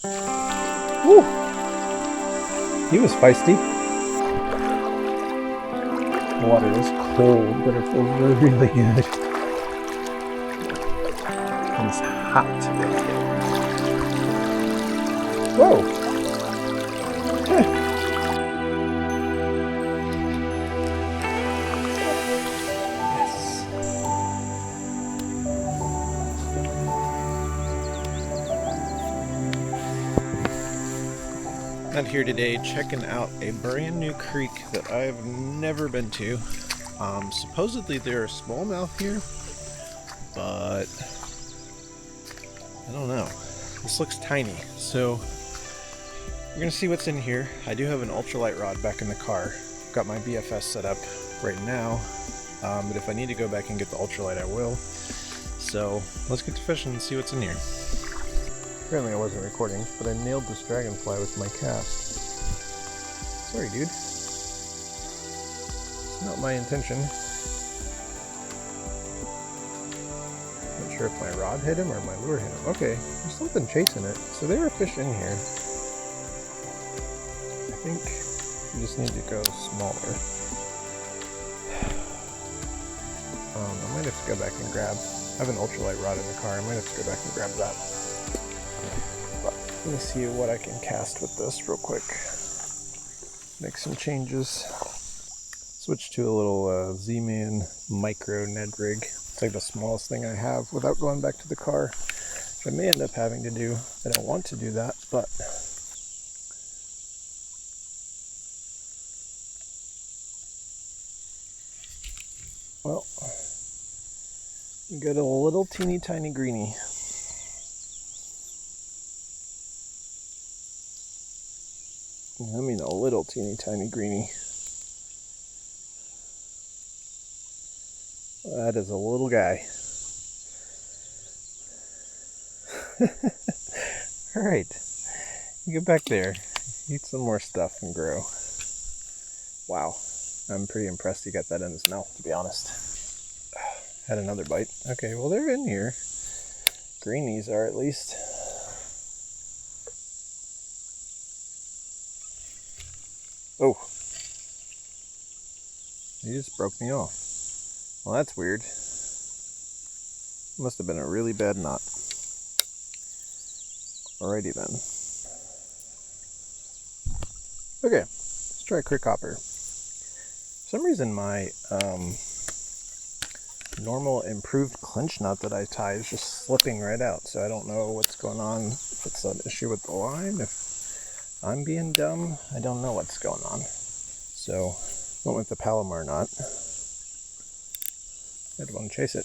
Woo! He was feisty. The water is cold, but it feels really, really good. It's hot today. Whoa! Yes. Out here today checking out a brand new creek that I've never been to. Supposedly there are smallmouth here, but I don't know. This looks tiny, so we're gonna see what's in here. I do have an ultralight rod back in the car. Got my BFS set up right now, but if I need to go back and get the ultralight, I will. So let's get to fishing and see what's in here. Apparently I wasn't recording, but I nailed this dragonfly with my cast. Sorry, dude. It's not my intention. Not sure if my rod hit him or my lure hit him. Okay, there's something chasing it. So there are fish in here. I think you just need to go smaller. I might have to go back and grab. I have an ultralight rod in the car. I might have to go back and grab that. But let me see what I can cast with this real quick. Make some changes. Switch to a little Z-Man micro Ned rig. It's like the smallest thing I have without going back to the car, which I may end up having to do. I don't want to do that, but well, we got a little teeny tiny greenie. I mean a little teeny tiny greenie. That is a little guy. Alright, you get back there, eat some more stuff and grow. Wow, I'm pretty impressed he got that in his mouth, to be honest. Had another bite. Okay, well they're in here. Greenies are at least. Oh, he just broke me off. Well, that's weird. Must have been a really bad knot. Alrighty then. Okay, let's try creek hopper. For some reason my normal improved clinch knot that I tie is just slipping right out, so I don't know what's going on. If it's an issue with the line, if I'm being dumb, I don't know what's going on. So, went with the Palomar knot. I don't want to chase it.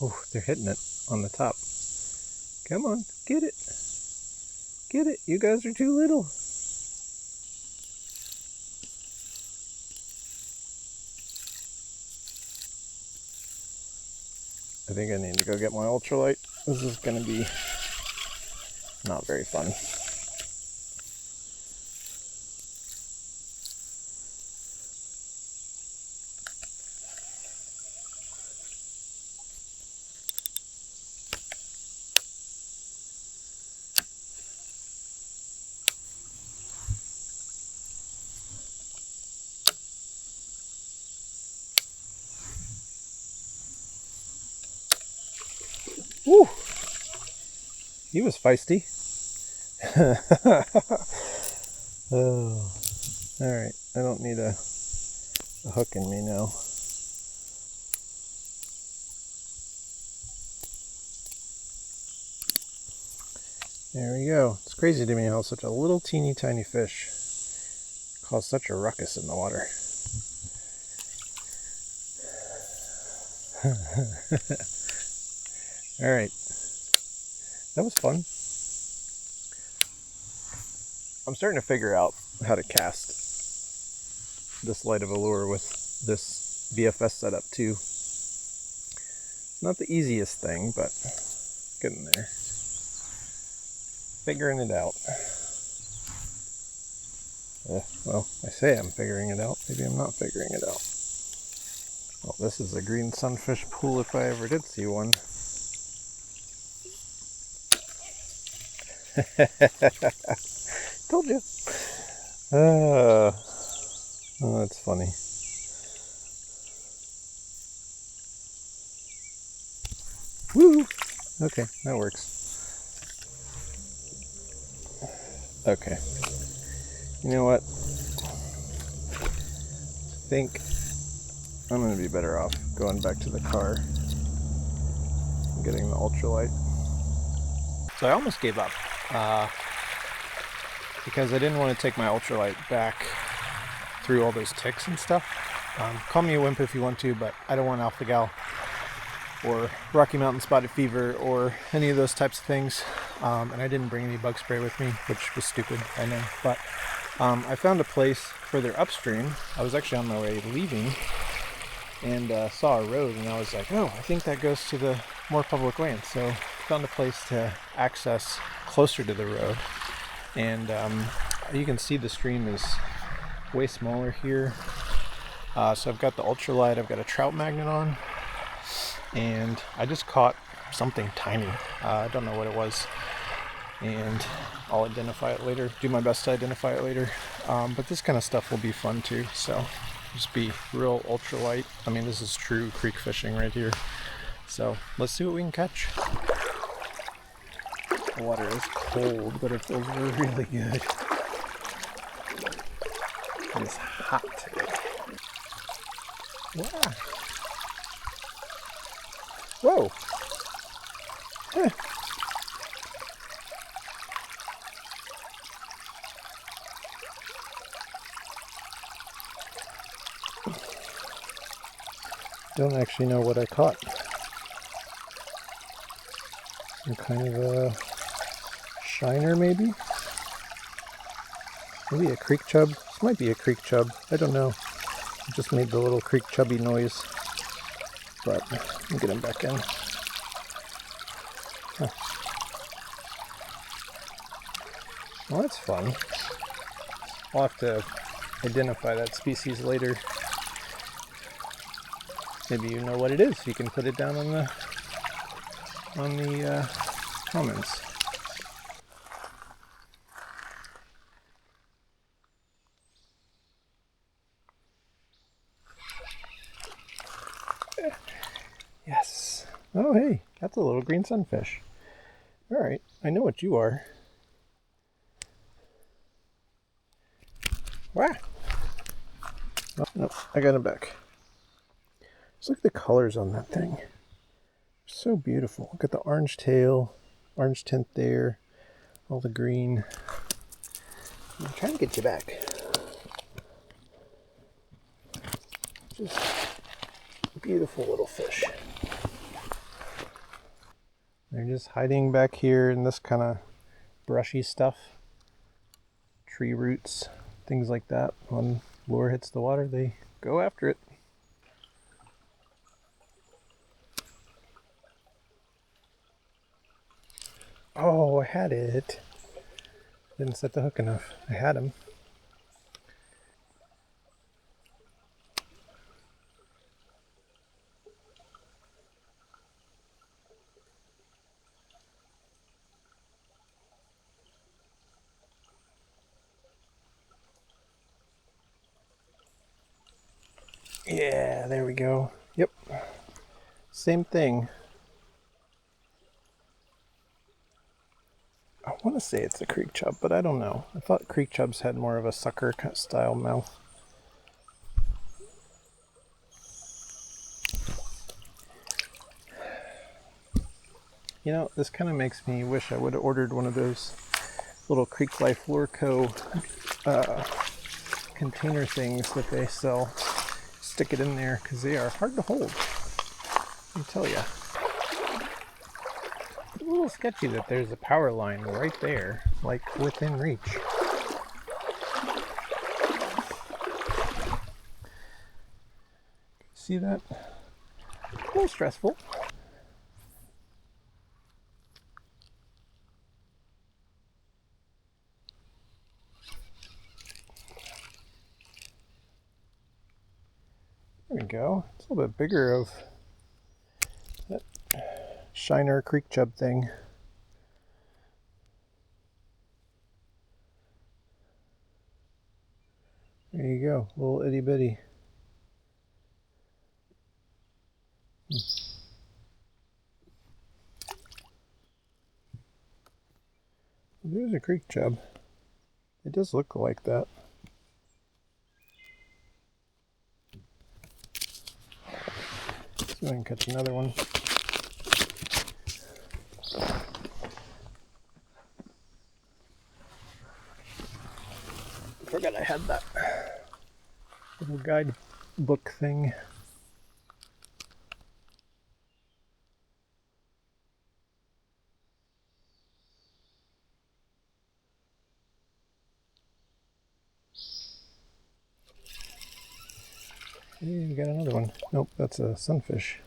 Oh, they're hitting it on the top. Come on, get it. Get it, you guys are too little. I think I need to go get my ultralight. This is going to be not very fun. Woo! He was feisty. Oh, all right. I don't need a hook in me now. There we go. It's crazy to me how such a little teeny tiny fish caused such a ruckus in the water. All right. That was fun. I'm starting to figure out how to cast this light of a lure with this BFS setup too. Not the easiest thing, but getting there. Figuring it out. Well, I say I'm figuring it out. Maybe I'm not figuring it out. Well, this is a green sunfish pool if I ever did see one. Told you. Oh, that's funny. Woo! Okay, that works. Okay. You know what? I think I'm going to be better off going back to the car and getting the ultralight. So I almost gave up because I didn't want to take my ultralight back through all those ticks and stuff. Call me a wimp if you want to, but I don't want alpha gal or Rocky Mountain spotted fever or any of those types of things. And I didn't bring any bug spray with me, which was stupid, I know. But I found a place further upstream. I was actually on my way leaving and saw a road, and I was like, oh, I think that goes to the more public land. So found a place to access closer to the road. And you can see the stream is way smaller here. So I've got the ultralight, I've got a trout magnet on, and I just caught something tiny. I don't know what it was, and I'll identify it later, do my best to identify it later. But this kind of stuff will be fun too, so just be real ultralight. I mean, this is true creek fishing right here. So let's see what we can catch. The water is cold, but it feels really good. It's hot today. Wow. Whoa. Huh. Don't actually know what I caught. Some kind of a shiner, maybe? Maybe a creek chub. This might be a creek chub. I don't know. It just made the little creek chubby noise. But let me get him back in. Huh. Well, that's fun. I'll have to identify that species later. Maybe you know what it is. You can put it down on the comments. Yes. Oh, hey, that's a little green sunfish. All right, I know what you are. Wow. Oh, nope, I got him back. Just look at the colors on that thing. So beautiful. Look at the orange tail, orange tint there, all the green. I'm trying to get you back. Just beautiful little fish. They're just hiding back here in this kind of brushy stuff. Tree roots, things like that. When lure hits the water, they go after it. Oh, I had it. Didn't set the hook enough. I had him. Yeah, there we go. Yep. Same thing. I want to say it's a creek chub, but I don't know. I thought creek chubs had more of a sucker style mouth. You know, this kind of makes me wish I would have ordered one of those little Creek Life Lure Co. Container things that they sell. Stick it in there because they are hard to hold. Let me tell you. It's a little sketchy that there's a power line right there, like within reach. See that? A little stressful. Very go. It's a little bit bigger of that Shiner creek chub thing. There you go, little itty bitty. There's a creek chub. It does look like that. Let's see if I can catch another one. Forgot I had that little guidebook thing. Hey, we got another one. Nope, that's a sunfish.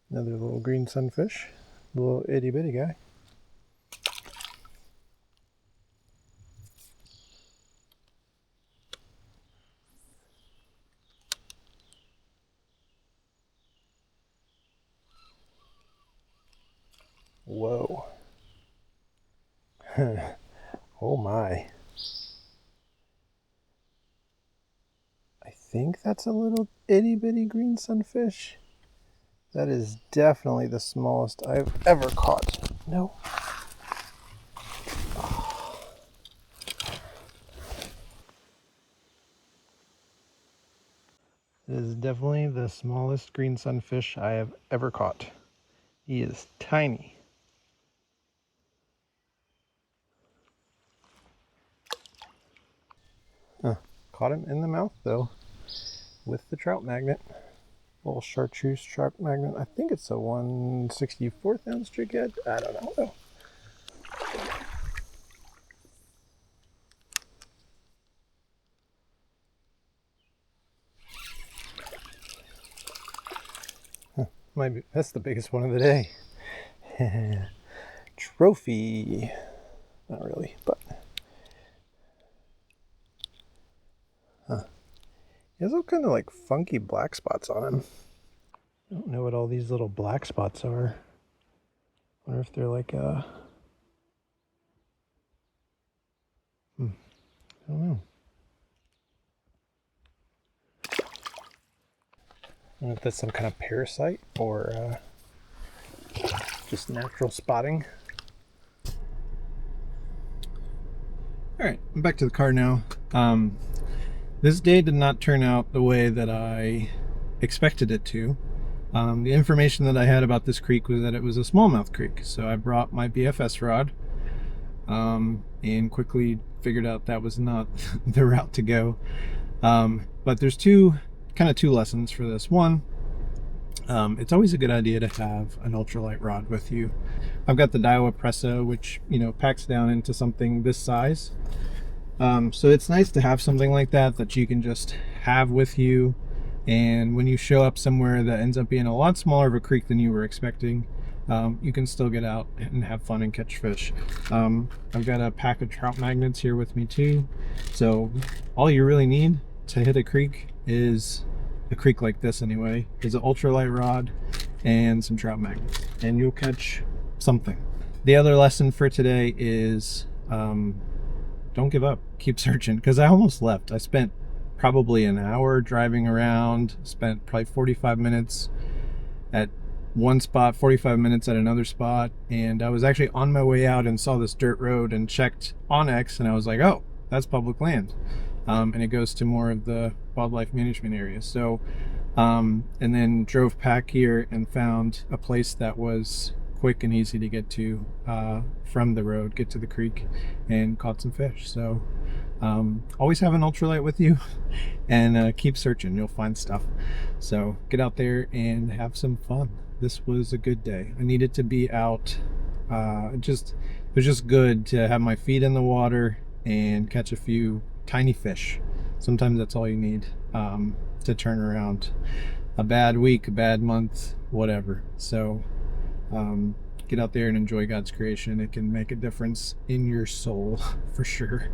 Another little green sunfish. Little itty bitty guy. Whoa. Oh my. I think that's a little itty bitty green sunfish. That is definitely the smallest I've ever caught. No. Oh. It is definitely the smallest green sunfish I have ever caught. He is tiny. Caught him in the mouth though, with the trout magnet. Little chartreuse trout magnet. I think it's a 1/64 ounce jig head. I don't know. That's the biggest one of the day. Trophy. Not really, but he has all kind of like funky black spots on him. I don't know what all these little black spots are. I wonder if they're like I don't know. I don't know if that's some kind of parasite or just natural spotting. Alright, I'm back to the car now. This day did not turn out the way that I expected it to. The information that I had about this creek was that it was a smallmouth creek, so I brought my BFS rod and quickly figured out that was not the route to go. But there's two lessons for this. One, it's always a good idea to have an ultralight rod with you. I've got the Daiwa Presso, which packs down into something this size. So it's nice to have something like that you can just have with you, and when you show up somewhere that ends up being a lot smaller of a creek than you were expecting, you can still get out and have fun and catch fish. I've got a pack of trout magnets here with me too, so all you really need to hit a creek is a creek like this anyway, is an ultralight rod and some trout magnets, and you'll catch something. The other lesson for today is don't give up, keep searching, because I almost left. I spent probably an hour driving around, spent probably 45 minutes at one spot, 45 minutes at another spot, and I was actually on my way out and saw this dirt road and checked onX, and I was like, oh, that's public land. And it goes to more of the wildlife management area. So and then drove back here and found a place that was quick and easy to get to from the road, get to the creek, and caught some fish. So always have an ultralight with you and keep searching, you'll find stuff. So get out there and have some fun. This was a good day. I needed to be out. It was just good to have my feet in the water and catch a few tiny fish. Sometimes that's all you need to turn around a bad week, a bad month, whatever. So get out there and enjoy God's creation. It can make a difference in your soul for sure.